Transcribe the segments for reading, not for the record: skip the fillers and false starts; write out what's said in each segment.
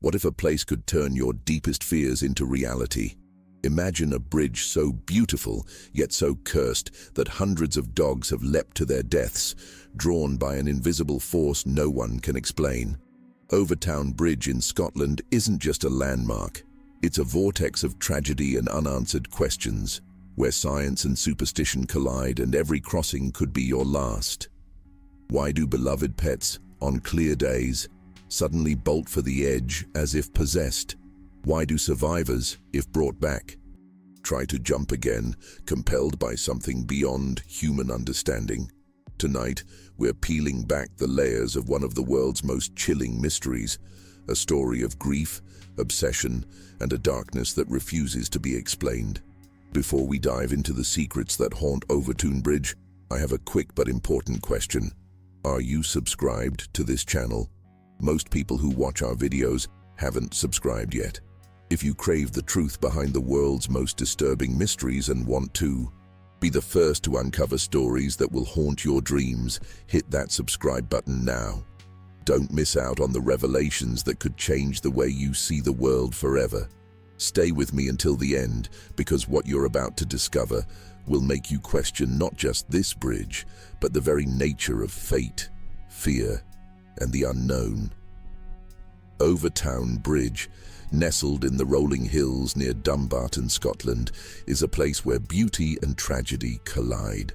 What if a place could turn your deepest fears into reality? Imagine a bridge so beautiful, yet so cursed, that hundreds of dogs have leapt to their deaths, drawn by an invisible force no one can explain. Overtown Bridge in Scotland isn't just a landmark. It's a vortex of tragedy and unanswered questions, where science and superstition collide and every crossing could be your last. Why do beloved pets, on clear days, suddenly bolt for the edge as if possessed? Why do survivors, if brought back, try to jump again, compelled by something beyond human understanding? Tonight, we're peeling back the layers of one of the world's most chilling mysteries, a story of grief, obsession, and a darkness that refuses to be explained. Before we dive into the secrets that haunt Overtoun Bridge, I have a quick but important question. Are you subscribed to this channel? Most people who watch our videos haven't subscribed yet. If you crave the truth behind the world's most disturbing mysteries and want to be the first to uncover stories that will haunt your dreams, hit that subscribe button now. Don't miss out on the revelations that could change the way you see the world forever. Stay with me until the end, because what you're about to discover will make you question not just this bridge, but the very nature of fate, fear, and the unknown. Overtoun Bridge, nestled in the rolling hills near Dumbarton, Scotland, is a place where beauty and tragedy collide.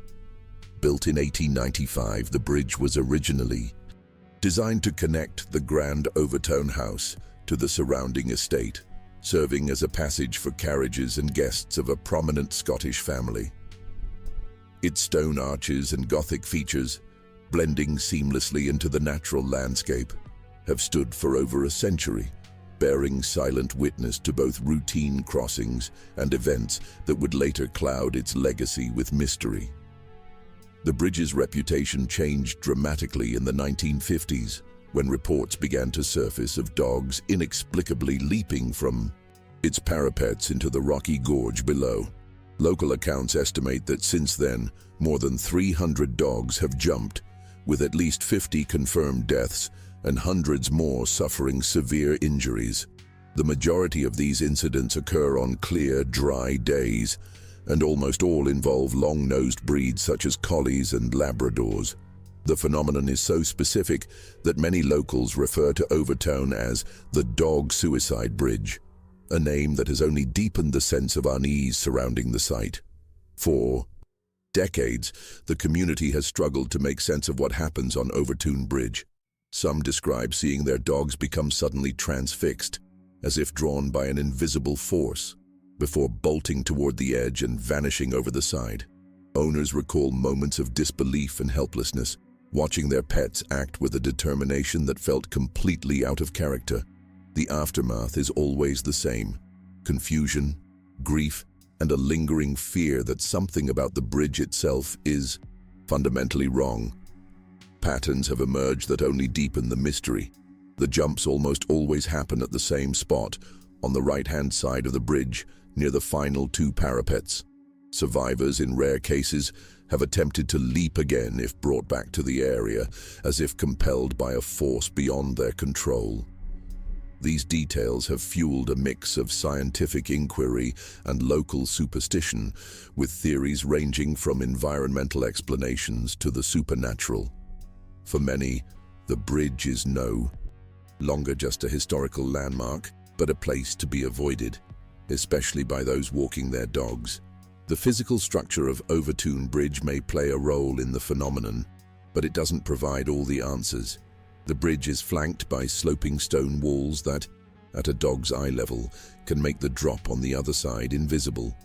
Built in 1895, the bridge was originally designed to connect the Grand Overtoun House to the surrounding estate, serving as a passage for carriages and guests of a prominent Scottish family. Its stone arches and Gothic features, blending seamlessly into the natural landscape, have stood for over a century, bearing silent witness to both routine crossings and events that would later cloud its legacy with mystery. The bridge's reputation changed dramatically in the 1950s, when reports began to surface of dogs inexplicably leaping from its parapets into the rocky gorge below. Local accounts estimate that since then, more than 300 dogs have jumped, with at least 50 confirmed deaths and hundreds more suffering severe injuries. The majority of these incidents occur on clear, dry days, and almost all involve long-nosed breeds such as collies and Labradors. The phenomenon is so specific that many locals refer to Overtoun as the Dog Suicide Bridge, a name that has only deepened the sense of unease surrounding the site. For decades, the community has struggled to make sense of what happens on Overtoun Bridge. Some describe seeing their dogs become suddenly transfixed, as if drawn by an invisible force, before bolting toward the edge and vanishing over the side. Owners recall moments of disbelief and helplessness, watching their pets act with a determination that felt completely out of character. The aftermath is always the same: confusion, grief, and a lingering fear that something about the bridge itself is fundamentally wrong. Patterns have emerged that only deepen the mystery. The jumps almost always happen at the same spot, on the right-hand side of the bridge, near the final two parapets. Survivors, in rare cases, have attempted to leap again if brought back to the area, as if compelled by a force beyond their control. These details have fueled a mix of scientific inquiry and local superstition, with theories ranging from environmental explanations to the supernatural. For many, the bridge is no longer just a historical landmark, but a place to be avoided, especially by those walking their dogs. The physical structure of Overtoun Bridge may play a role in the phenomenon, but it doesn't provide all the answers. The bridge is flanked by sloping stone walls that, at a dog's eye level, can make the drop on the other side invisible.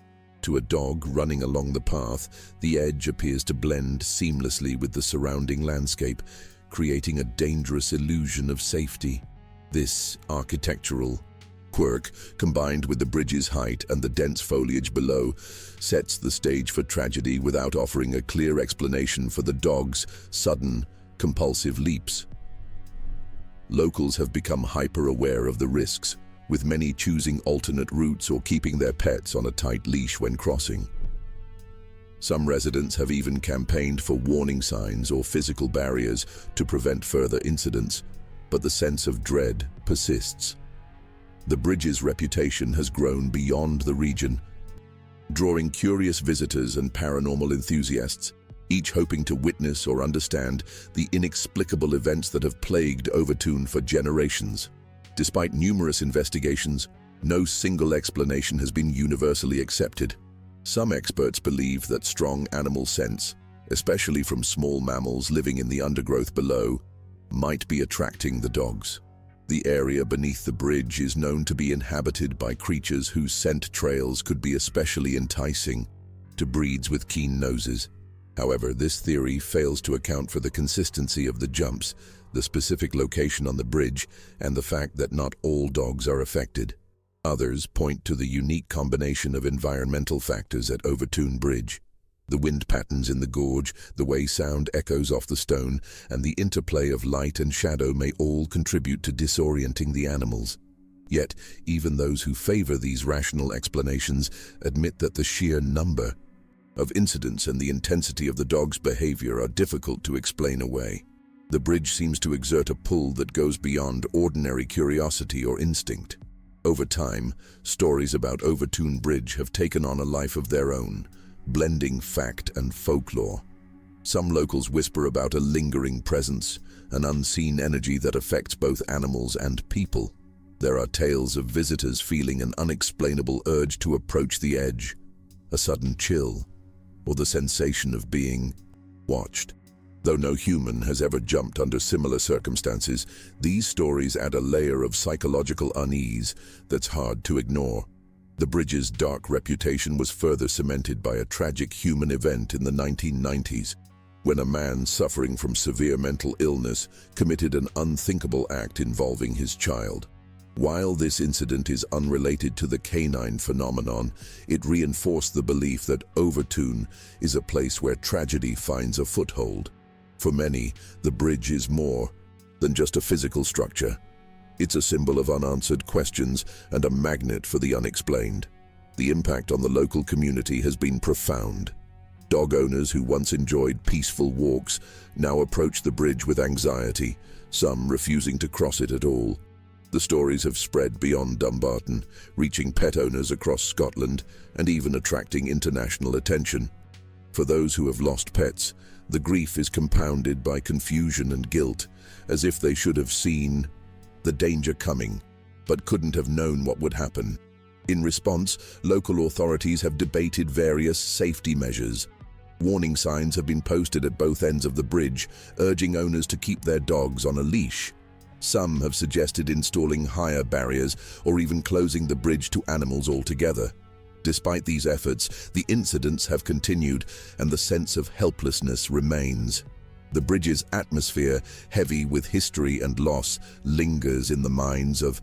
To a dog running along the path, the edge appears to blend seamlessly with the surrounding landscape, creating a dangerous illusion of safety. This architectural quirk, combined with the bridge's height and the dense foliage below, sets the stage for tragedy without offering a clear explanation for the dog's sudden, compulsive leaps. Locals have become hyper-aware of the risks, with many choosing alternate routes or keeping their pets on a tight leash when crossing. Some residents have even campaigned for warning signs or physical barriers to prevent further incidents, but the sense of dread persists. The bridge's reputation has grown beyond the region, drawing curious visitors and paranormal enthusiasts, each hoping to witness or understand the inexplicable events that have plagued Overtoun for generations. Despite numerous investigations, no single explanation has been universally accepted. Some experts believe that strong animal scents, especially from small mammals living in the undergrowth below, might be attracting the dogs. The area beneath the bridge is known to be inhabited by creatures whose scent trails could be especially enticing to breeds with keen noses. However, this theory fails to account for the consistency of the jumps, the specific location on the bridge, and the fact that not all dogs are affected. Others point to the unique combination of environmental factors at Overtoun Bridge. The wind patterns in the gorge, the way sound echoes off the stone, and the interplay of light and shadow may all contribute to disorienting the animals. Yet, even those who favor these rational explanations admit that the sheer number of incidents and the intensity of the dog's behavior are difficult to explain away. The bridge seems to exert a pull that goes beyond ordinary curiosity or instinct. Over time, stories about Overtoun Bridge have taken on a life of their own, blending fact and folklore. Some locals whisper about a lingering presence, an unseen energy that affects both animals and people. There are tales of visitors feeling an unexplainable urge to approach the edge, a sudden chill, or the sensation of being watched. Though no human has ever jumped under similar circumstances, these stories add a layer of psychological unease that's hard to ignore. The bridge's dark reputation was further cemented by a tragic human event in the 1990s, when a man suffering from severe mental illness committed an unthinkable act involving his child. While this incident is unrelated to the canine phenomenon, it reinforced the belief that Overtoun is a place where tragedy finds a foothold. For many, the bridge is more than just a physical structure. It's a symbol of unanswered questions and a magnet for the unexplained. The impact on the local community has been profound. Dog owners who once enjoyed peaceful walks now approach the bridge with anxiety, some refusing to cross it at all. The stories have spread beyond Dumbarton, reaching pet owners across Scotland and even attracting international attention. For those who have lost pets, the grief is compounded by confusion and guilt, as if they should have seen the danger coming, but couldn't have known what would happen. In response, local authorities have debated various safety measures. Warning signs have been posted at both ends of the bridge, urging owners to keep their dogs on a leash. Some have suggested installing higher barriers or even closing the bridge to animals altogether. Despite these efforts, the incidents have continued and the sense of helplessness remains. The bridge's atmosphere, heavy with history and loss, lingers in the minds of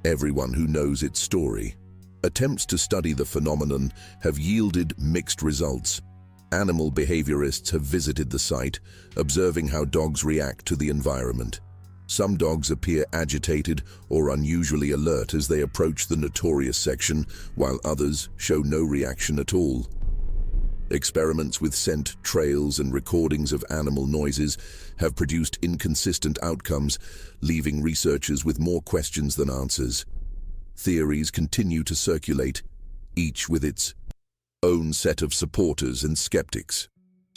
everyone who knows its story. Attempts to study the phenomenon have yielded mixed results. Animal behaviorists have visited the site, observing how dogs react to the environment. Some dogs appear agitated or unusually alert as they approach the notorious section, while others show no reaction at all. Experiments with scent trails and recordings of animal noises have produced inconsistent outcomes, leaving researchers with more questions than answers. Theories continue to circulate, each with its own set of supporters and skeptics.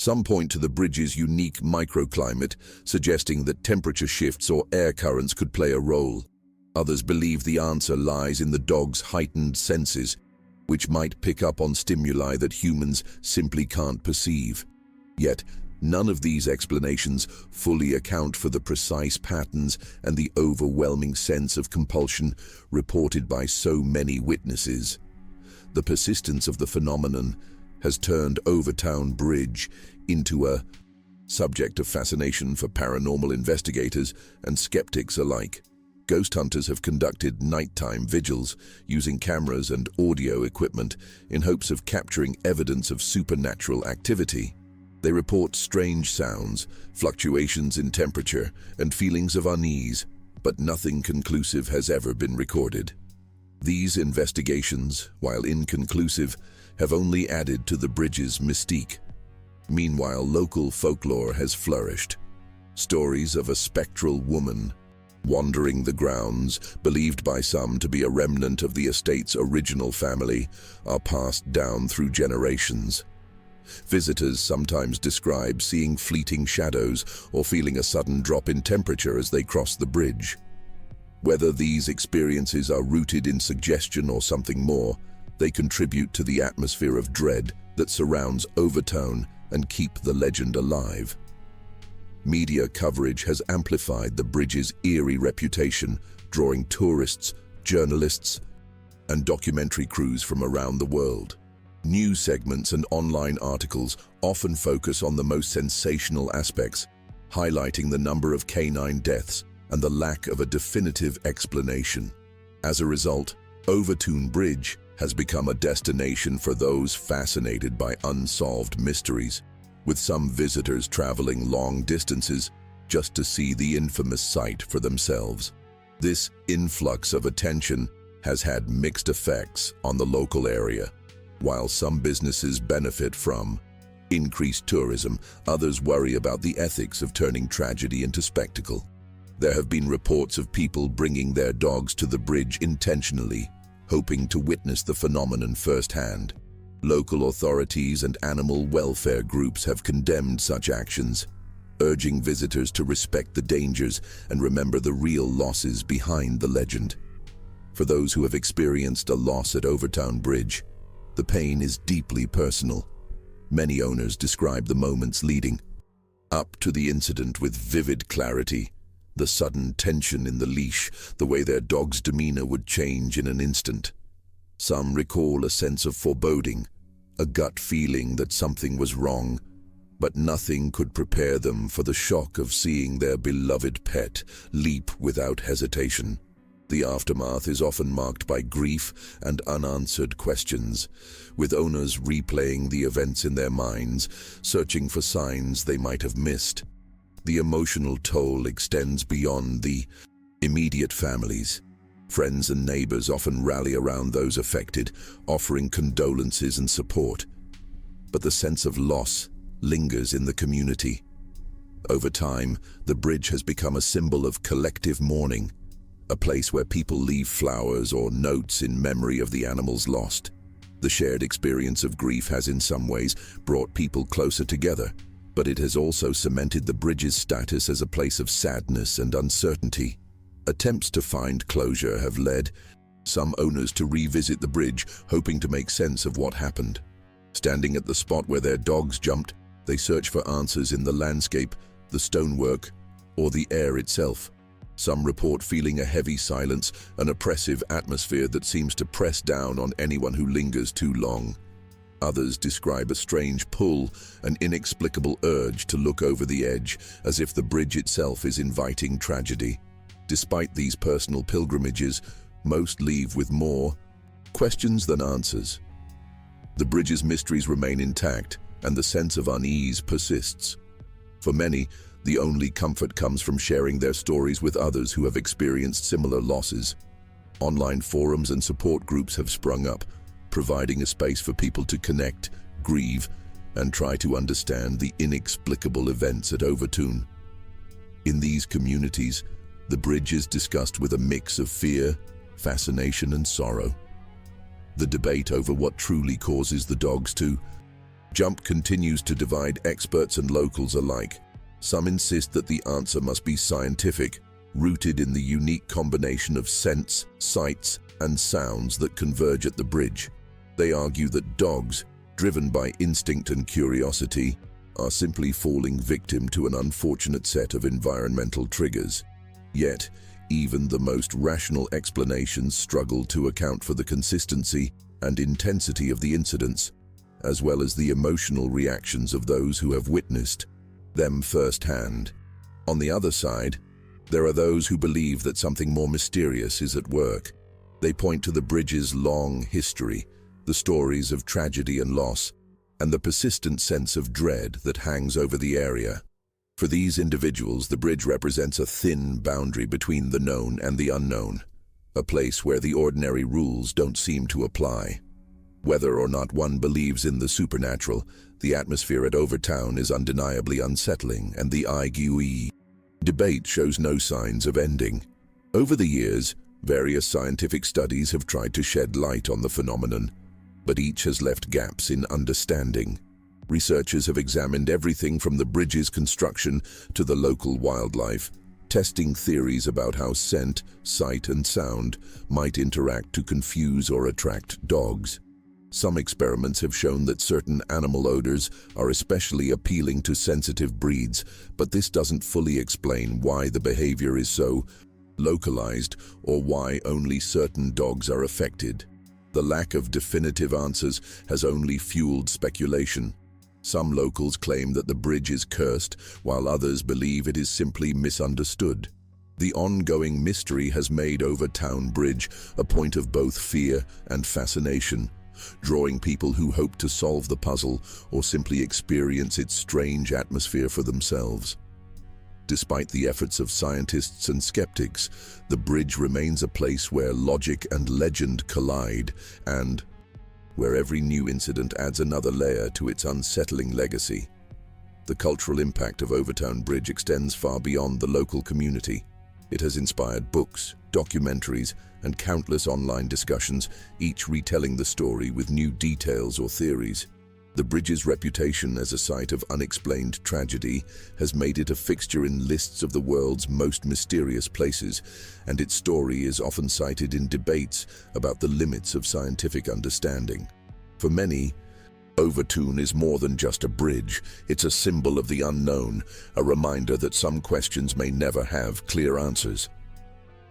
Some point to the bridge's unique microclimate, suggesting that temperature shifts or air currents could play a role. Others believe the answer lies in the dog's heightened senses, which might pick up on stimuli that humans simply can't perceive. Yet, none of these explanations fully account for the precise patterns and the overwhelming sense of compulsion reported by so many witnesses. The persistence of the phenomenon has turned Overtoun Bridge into a subject of fascination for paranormal investigators and skeptics alike. Ghost hunters have conducted nighttime vigils using cameras and audio equipment in hopes of capturing evidence of supernatural activity. They report strange sounds, fluctuations in temperature, and feelings of unease, but nothing conclusive has ever been recorded. These investigations, while inconclusive, have only added to the bridge's mystique. Meanwhile, local folklore has flourished. Stories of a spectral woman Wandering the grounds, believed by some to be a remnant of the estate's original family, are passed down through generations. Visitors sometimes describe seeing fleeting shadows or feeling a sudden drop in temperature as they cross the bridge. Whether these experiences are rooted in suggestion or something more, they contribute to the atmosphere of dread that surrounds Overtown and keep the legend alive. Media coverage has amplified the bridge's eerie reputation, drawing tourists, journalists, and documentary crews from around the world. News segments and online articles often focus on the most sensational aspects, highlighting the number of canine deaths and the lack of a definitive explanation. As a result, Overtown Bridge has become a destination for those fascinated by unsolved mysteries, with some visitors traveling long distances just to see the infamous sight for themselves. This influx of attention has had mixed effects on the local area. While some businesses benefit from increased tourism, others worry about the ethics of turning tragedy into spectacle. There have been reports of people bringing their dogs to the bridge intentionally, hoping to witness the phenomenon firsthand. Local authorities and animal welfare groups have condemned such actions, urging visitors to respect the dangers and remember the real losses behind the legend. For those who have experienced a loss at Overtown Bridge, the pain is deeply personal. Many owners describe the moments leading up to the incident with vivid clarity. The sudden tension in the leash, the way their dog's demeanor would change in an instant. Some recall a sense of foreboding, a gut feeling that something was wrong, but nothing could prepare them for the shock of seeing their beloved pet leap without hesitation. The aftermath is often marked by grief and unanswered questions, with owners replaying the events in their minds, searching for signs they might have missed. The emotional toll extends beyond the immediate families. Friends and neighbors often rally around those affected, offering condolences and support. But the sense of loss lingers in the community. Over time, the bridge has become a symbol of collective mourning, a place where people leave flowers or notes in memory of the animals lost. The shared experience of grief has in some ways brought people closer together, but it has also cemented the bridge's status as a place of sadness and uncertainty. Attempts to find closure have led some owners to revisit the bridge, hoping to make sense of what happened. Standing at the spot where their dogs jumped, they search for answers in the landscape, the stonework, or the air itself. Some report feeling a heavy silence, an oppressive atmosphere that seems to press down on anyone who lingers too long. Others describe a strange pull, an inexplicable urge to look over the edge, as if the bridge itself is inviting tragedy. Despite these personal pilgrimages, most leave with more questions than answers. The bridge's mysteries remain intact, and the sense of unease persists. For many, the only comfort comes from sharing their stories with others who have experienced similar losses. Online forums and support groups have sprung up, providing a space for people to connect, grieve, and try to understand the inexplicable events at Overtown. In these communities, the bridge is discussed with a mix of fear, fascination, and sorrow. The debate over what truly causes the dogs to jump continues to divide experts and locals alike. Some insist that the answer must be scientific, rooted in the unique combination of scents, sights, and sounds that converge at the bridge. They argue that dogs, driven by instinct and curiosity, are simply falling victim to an unfortunate set of environmental triggers. Yet, even the most rational explanations struggle to account for the consistency and intensity of the incidents, as well as the emotional reactions of those who have witnessed them firsthand. On the other side, there are those who believe that something more mysterious is at work. They point to the bridge's long history, the stories of tragedy and loss, and the persistent sense of dread that hangs over the area. For these individuals, the bridge represents a thin boundary between the known and the unknown, a place where the ordinary rules don't seem to apply. Whether or not one believes in the supernatural, the atmosphere at Overtown is undeniably unsettling, and the IGUE debate shows no signs of ending. Over the years, various scientific studies have tried to shed light on the phenomenon, but each has left gaps in understanding. Researchers have examined everything from the bridge's construction to the local wildlife, testing theories about how scent, sight, and sound might interact to confuse or attract dogs. Some experiments have shown that certain animal odors are especially appealing to sensitive breeds, but this doesn't fully explain why the behavior is so localized or why only certain dogs are affected. The lack of definitive answers has only fueled speculation. Some locals claim that the bridge is cursed, while others believe it is simply misunderstood. The ongoing mystery has made Overtown Bridge a point of both fear and fascination, drawing people who hope to solve the puzzle or simply experience its strange atmosphere for themselves. Despite the efforts of scientists and skeptics, the bridge remains a place where logic and legend collide, and where every new incident adds another layer to its unsettling legacy. The cultural impact of Overtown Bridge extends far beyond the local community. It has inspired books, documentaries, and countless online discussions, each retelling the story with new details or theories. The bridge's reputation as a site of unexplained tragedy has made it a fixture in lists of the world's most mysterious places, and its story is often cited in debates about the limits of scientific understanding. For many, Overtown is more than just a bridge. It's a symbol of the unknown, a reminder that some questions may never have clear answers.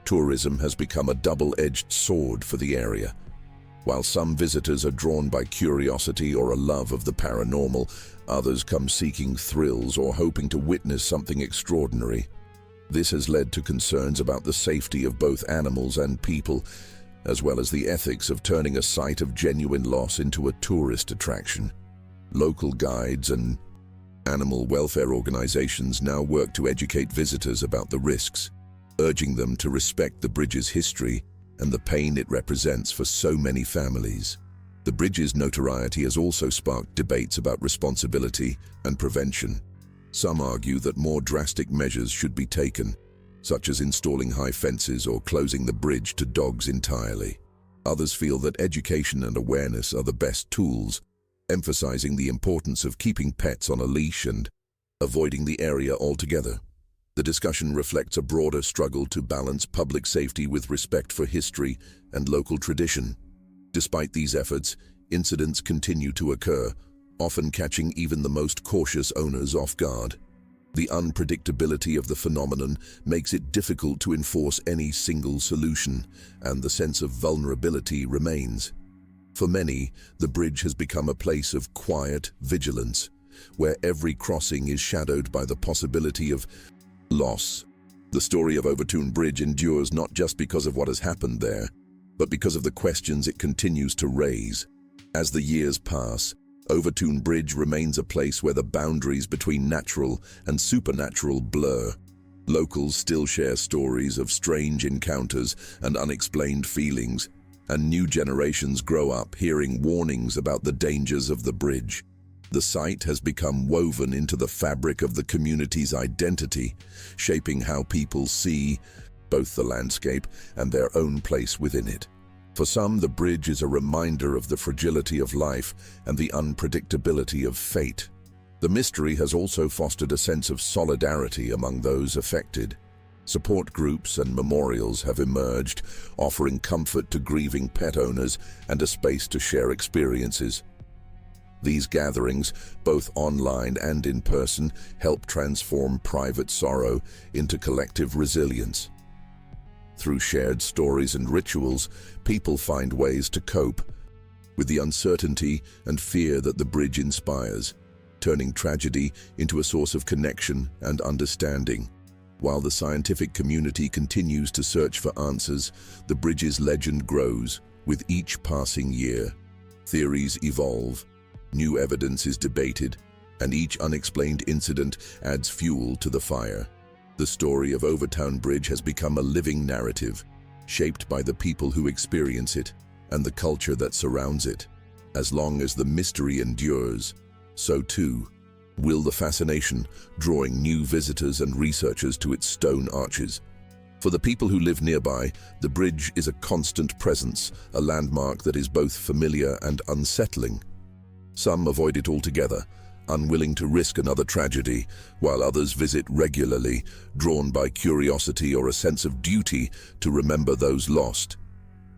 Tourism has become a double-edged sword for the area. While some visitors are drawn by curiosity or a love of the paranormal, others come seeking thrills or hoping to witness something extraordinary. This has led to concerns about the safety of both animals and people, as well as the ethics of turning a site of genuine loss into a tourist attraction. Local guides and animal welfare organizations now work to educate visitors about the risks, urging them to respect the bridge's history and the pain it represents for so many families. The bridge's notoriety has also sparked debates about responsibility and prevention. Some argue that more drastic measures should be taken, such as installing high fences or closing the bridge to dogs entirely. Others feel that education and awareness are the best tools, emphasizing the importance of keeping pets on a leash and avoiding the area altogether. The discussion reflects a broader struggle to balance public safety with respect for history and local tradition. Despite these efforts, incidents continue to occur, often catching even the most cautious owners off guard. The unpredictability of the phenomenon makes it difficult to enforce any single solution, and the sense of vulnerability remains. For many, the bridge has become a place of quiet vigilance, where every crossing is shadowed by the possibility of loss. The story of Overtown Bridge endures not just because of what has happened there, but because of the questions it continues to raise. As the years pass, Overtown Bridge remains a place where the boundaries between natural and supernatural blur. Locals still share stories of strange encounters and unexplained feelings, and new generations grow up hearing warnings about the dangers of the bridge. The site has become woven into the fabric of the community's identity, shaping how people see both the landscape and their own place within it. For some, the bridge is a reminder of the fragility of life and the unpredictability of fate. The mystery has also fostered a sense of solidarity among those affected. Support groups and memorials have emerged, offering comfort to grieving pet owners and a space to share experiences. These gatherings, both online and in person, help transform private sorrow into collective resilience. Through shared stories and rituals, people find ways to cope with the uncertainty and fear that the bridge inspires, turning tragedy into a source of connection and understanding. While the scientific community continues to search for answers, the bridge's legend grows with each passing year. Theories evolve, new evidence is debated, and each unexplained incident adds fuel to the fire. The story of Overtown Bridge has become a living narrative, shaped by the people who experience it and the culture that surrounds it. As long as the mystery endures, so too will the fascination, drawing new visitors and researchers to its stone arches. For the people who live nearby, the bridge is a constant presence, a landmark that is both familiar and unsettling. Some avoid it altogether, unwilling to risk another tragedy, while others visit regularly, drawn by curiosity or a sense of duty to remember those lost.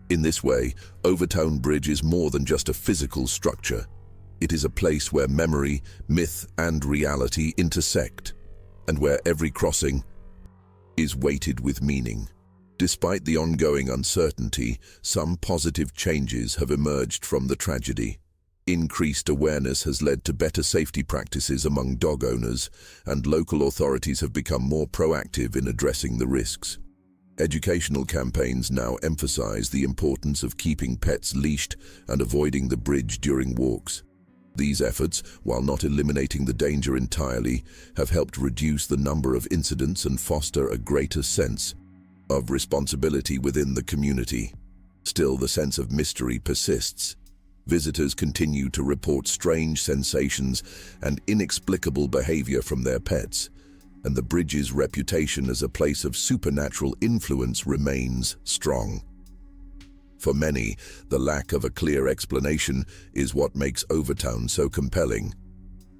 In this way, Overtown Bridge is more than just a physical structure. It is a place where memory, myth, and reality intersect, and where every crossing is weighted with meaning. Despite the ongoing uncertainty, some positive changes have emerged from the tragedy. Increased awareness has led to better safety practices among dog owners, and local authorities have become more proactive in addressing the risks. Educational campaigns now emphasize the importance of keeping pets leashed and avoiding the bridge during walks. These efforts, while not eliminating the danger entirely, have helped reduce the number of incidents and foster a greater sense of responsibility within the community. Still, the sense of mystery persists. Visitors continue to report strange sensations and inexplicable behavior from their pets, and the bridge's reputation as a place of supernatural influence remains strong. For many, the lack of a clear explanation is what makes Overtown so compelling.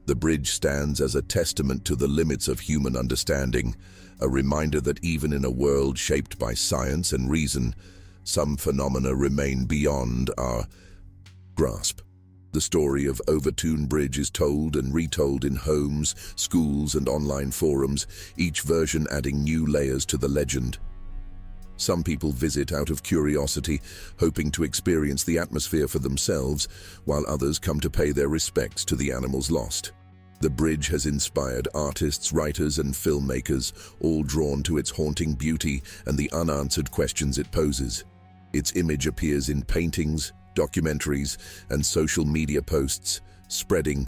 The bridge stands as a testament to the limits of human understanding, a reminder that even in a world shaped by science and reason, some phenomena remain beyond our grasp. The story of Overtown Bridge is told and retold in homes, schools, and online forums, each version adding new layers to the legend. Some people visit out of curiosity, hoping to experience the atmosphere for themselves, while others come to pay their respects to the animals lost. The bridge has inspired artists, writers, and filmmakers, all drawn to its haunting beauty and the unanswered questions it poses. Its image appears in paintings, documentaries, and social media posts, spreading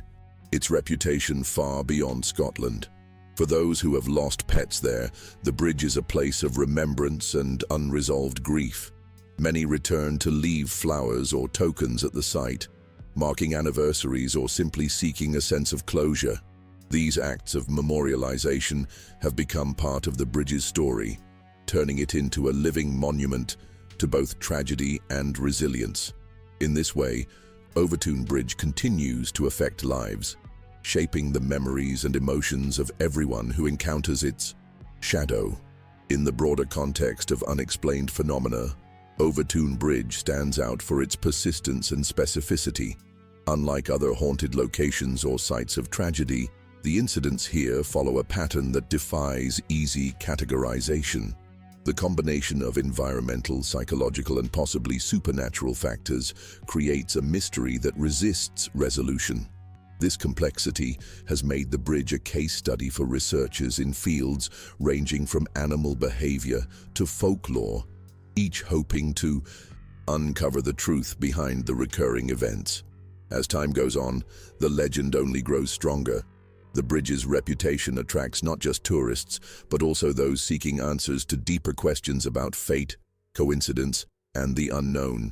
its reputation far beyond Scotland. For those who have lost pets there, the bridge is a place of remembrance and unresolved grief. Many return to leave flowers or tokens at the site, marking anniversaries or simply seeking a sense of closure. These acts of memorialization have become part of the bridge's story, turning it into a living monument to both tragedy and resilience. In this way, Overtown Bridge continues to affect lives, shaping the memories and emotions of everyone who encounters its shadow. In the broader context of unexplained phenomena, Overtown Bridge stands out for its persistence and specificity. Unlike other haunted locations or sites of tragedy, the incidents here follow a pattern that defies easy categorization. The combination of environmental, psychological, and possibly supernatural factors creates a mystery that resists resolution. This complexity has made the bridge a case study for researchers in fields ranging from animal behavior to folklore, each hoping to uncover the truth behind the recurring events. As time goes on, the legend only grows stronger. The bridge's reputation attracts not just tourists, but also those seeking answers to deeper questions about fate, coincidence, and the unknown.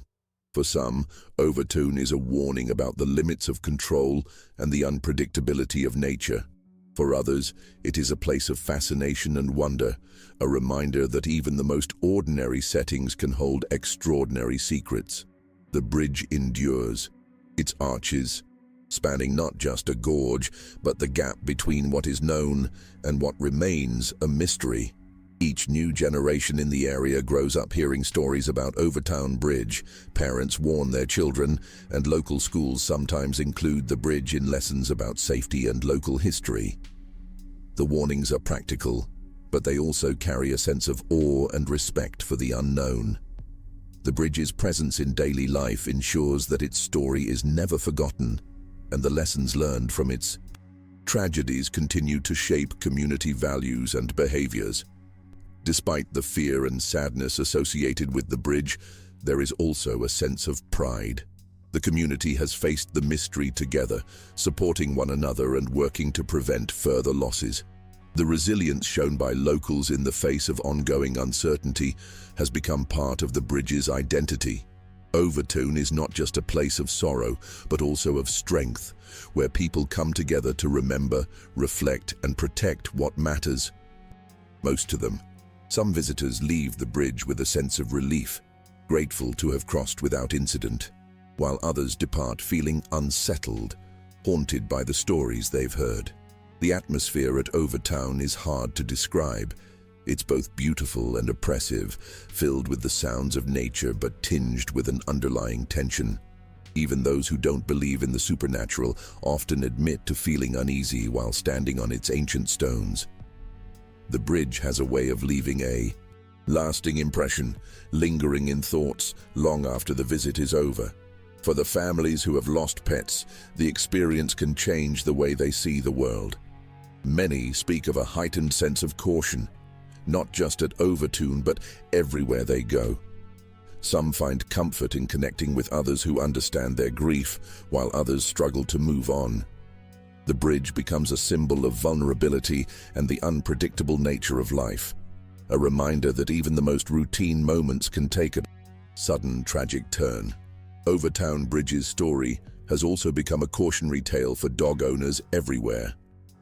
For some, Overtown is a warning about the limits of control and the unpredictability of nature. For others, it is a place of fascination and wonder, a reminder that even the most ordinary settings can hold extraordinary secrets. The bridge endures. Its arches, spanning not just a gorge, but the gap between what is known and what remains a mystery. Each new generation in the area grows up hearing stories about Overtown Bridge. Parents warn their children, and local schools sometimes include the bridge in lessons about safety and local history. The warnings are practical, but they also carry a sense of awe and respect for the unknown. The bridge's presence in daily life ensures that its story is never forgotten, and the lessons learned from its tragedies continue to shape community values and behaviors. Despite the fear and sadness associated with the bridge, there is also a sense of pride. The community has faced the mystery together, supporting one another and working to prevent further losses. The resilience shown by locals in the face of ongoing uncertainty has become part of the bridge's identity. Overtown is not just a place of sorrow, but also of strength, where people come together to remember, reflect, and protect what matters most to them. Some visitors leave the bridge with a sense of relief, grateful to have crossed without incident, while others depart feeling unsettled, haunted by the stories they've heard. The atmosphere at Overtown is hard to describe. It's both beautiful and oppressive, filled with the sounds of nature but tinged with an underlying tension. Even those who don't believe in the supernatural often admit to feeling uneasy while standing on its ancient stones. The bridge has a way of leaving a lasting impression, lingering in thoughts long after the visit is over. For the families who have lost pets, the experience can change the way they see the world. Many speak of a heightened sense of caution, not just at Overtown but everywhere they go. Some find comfort in connecting with others who understand their grief, while others struggle to move on. The bridge becomes a symbol of vulnerability and the unpredictable nature of life, a reminder that even the most routine moments can take a sudden tragic turn. Overtown Bridge's story has also become a cautionary tale for dog owners everywhere.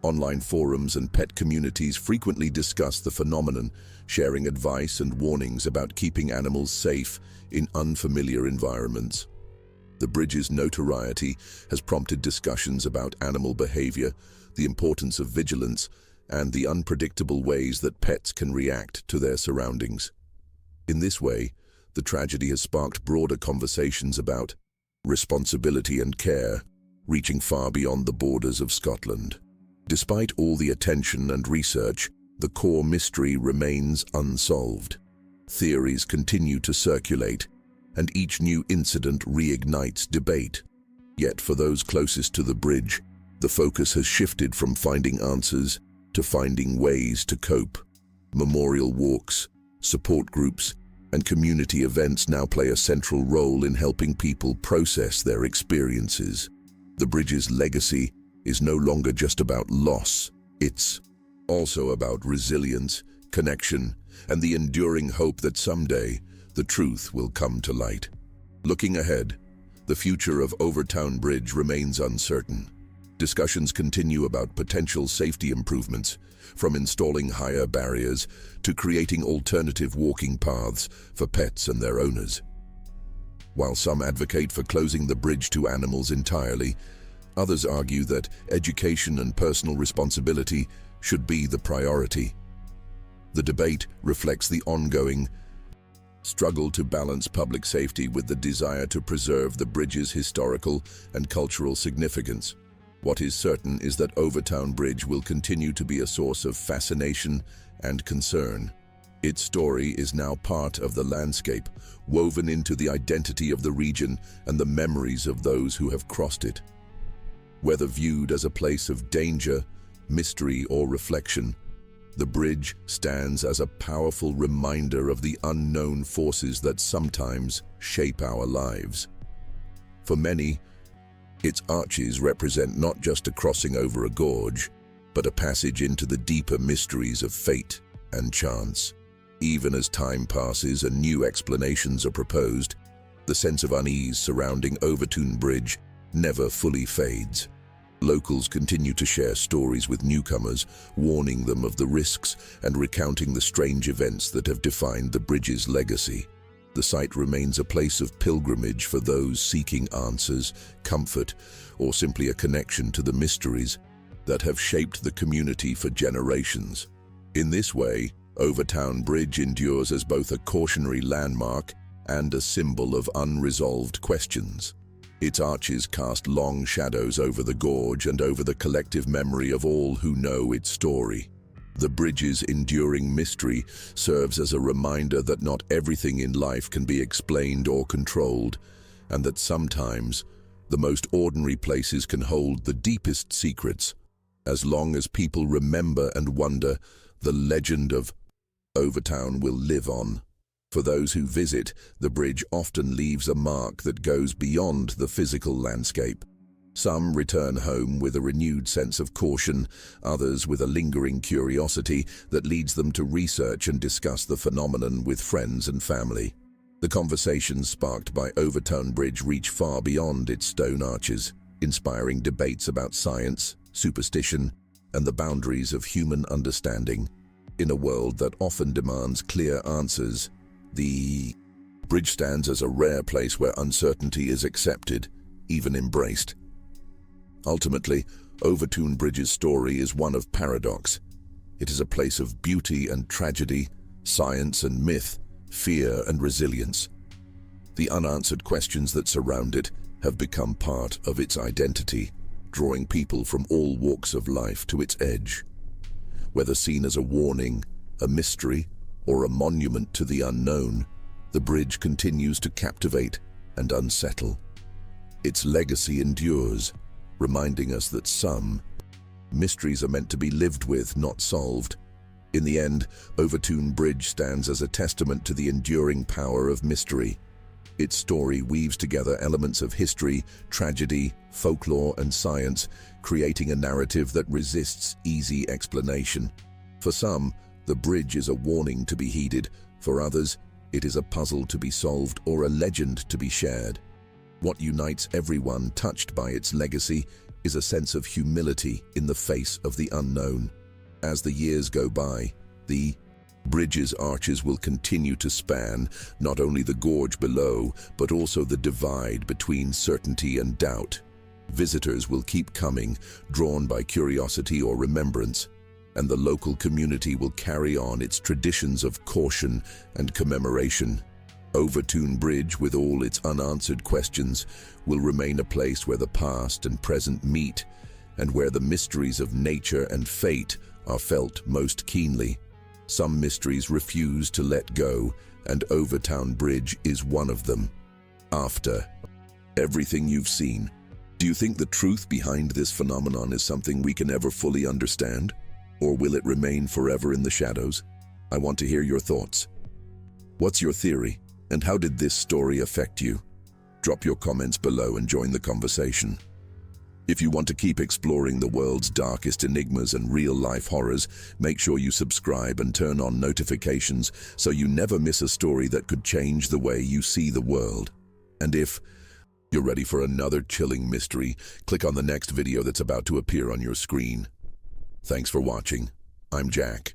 Online forums and pet communities frequently discuss the phenomenon, sharing advice and warnings about keeping animals safe in unfamiliar environments. The bridge's notoriety has prompted discussions about animal behavior, the importance of vigilance, and the unpredictable ways that pets can react to their surroundings. In this way, the tragedy has sparked broader conversations about responsibility and care, reaching far beyond the borders of Scotland. Despite all the attention and research, the core mystery remains unsolved. Theories continue to circulate, and each new incident reignites debate. Yet for those closest to the bridge, the focus has shifted from finding answers to finding ways to cope. Memorial walks, support groups, and community events now play a central role in helping people process their experiences. The bridge's legacy is no longer just about loss. It's also about resilience, connection, and the enduring hope that someday the truth will come to light. Looking ahead, the future of Overtown Bridge remains uncertain. Discussions continue about potential safety improvements, from installing higher barriers to creating alternative walking paths for pets and their owners. While some advocate for closing the bridge to animals entirely, others argue that education and personal responsibility should be the priority. The debate reflects the ongoing struggle to balance public safety with the desire to preserve the bridge's historical and cultural significance. What is certain is that Overtown Bridge will continue to be a source of fascination and concern. Its story is now part of the landscape, woven into the identity of the region and the memories of those who have crossed it. Whether viewed as a place of danger, mystery, or reflection, the bridge stands as a powerful reminder of the unknown forces that sometimes shape our lives. For many, its arches represent not just a crossing over a gorge, but a passage into the deeper mysteries of fate and chance. Even as time passes and new explanations are proposed, the sense of unease surrounding Overtown Bridge never fully fades. Locals continue to share stories with newcomers, warning them of the risks and recounting the strange events that have defined the bridge's legacy. The site remains a place of pilgrimage for those seeking answers, comfort, or simply a connection to the mysteries that have shaped the community for generations. In this way, Overtown Bridge endures as both a cautionary landmark and a symbol of unresolved questions. Its arches cast long shadows over the gorge and over the collective memory of all who know its story. The bridge's enduring mystery serves as a reminder that not everything in life can be explained or controlled, and that sometimes the most ordinary places can hold the deepest secrets. As long as people remember and wonder, the legend of Overtown will live on. For those who visit, the bridge often leaves a mark that goes beyond the physical landscape. Some return home with a renewed sense of caution, others with a lingering curiosity that leads them to research and discuss the phenomenon with friends and family. The conversations sparked by Overtown Bridge reach far beyond its stone arches, inspiring debates about science, superstition, and the boundaries of human understanding. In a world that often demands clear answers, the bridge stands as a rare place where uncertainty is accepted, even embraced. Ultimately, Overtoun Bridge's story is one of paradox. It is a place of beauty and tragedy, science and myth, fear and resilience. The unanswered questions that surround it have become part of its identity, drawing people from all walks of life to its edge. Whether seen as a warning, a mystery, or a monument to the unknown, the bridge continues to captivate and unsettle. Its legacy endures, reminding us that some mysteries are meant to be lived with, not solved. In the end, Overtoun Bridge stands as a testament to the enduring power of mystery. Its story weaves together elements of history, tragedy, folklore, and science, creating a narrative that resists easy explanation. For some, the bridge is a warning to be heeded. For others, it is a puzzle to be solved or a legend to be shared. What unites everyone touched by its legacy is a sense of humility in the face of the unknown. As the years go by, the bridge's arches will continue to span not only the gorge below, but also the divide between certainty and doubt. Visitors will keep coming, drawn by curiosity or remembrance, and the local community will carry on its traditions of caution and commemoration. Overtoun Bridge, with all its unanswered questions, will remain a place where the past and present meet, and where the mysteries of nature and fate are felt most keenly. Some mysteries refuse to let go, and Overtoun Bridge is one of them. After everything you've seen, do you think the truth behind this phenomenon is something we can ever fully understand? Or will it remain forever in the shadows? I want to hear your thoughts. What's your theory, and how did this story affect you? Drop your comments below and join the conversation. If you want to keep exploring the world's darkest enigmas and real-life horrors, make sure you subscribe and turn on notifications so you never miss a story that could change the way you see the world. And if you're ready for another chilling mystery, click on the next video that's about to appear on your screen. Thanks for watching. I'm Jack.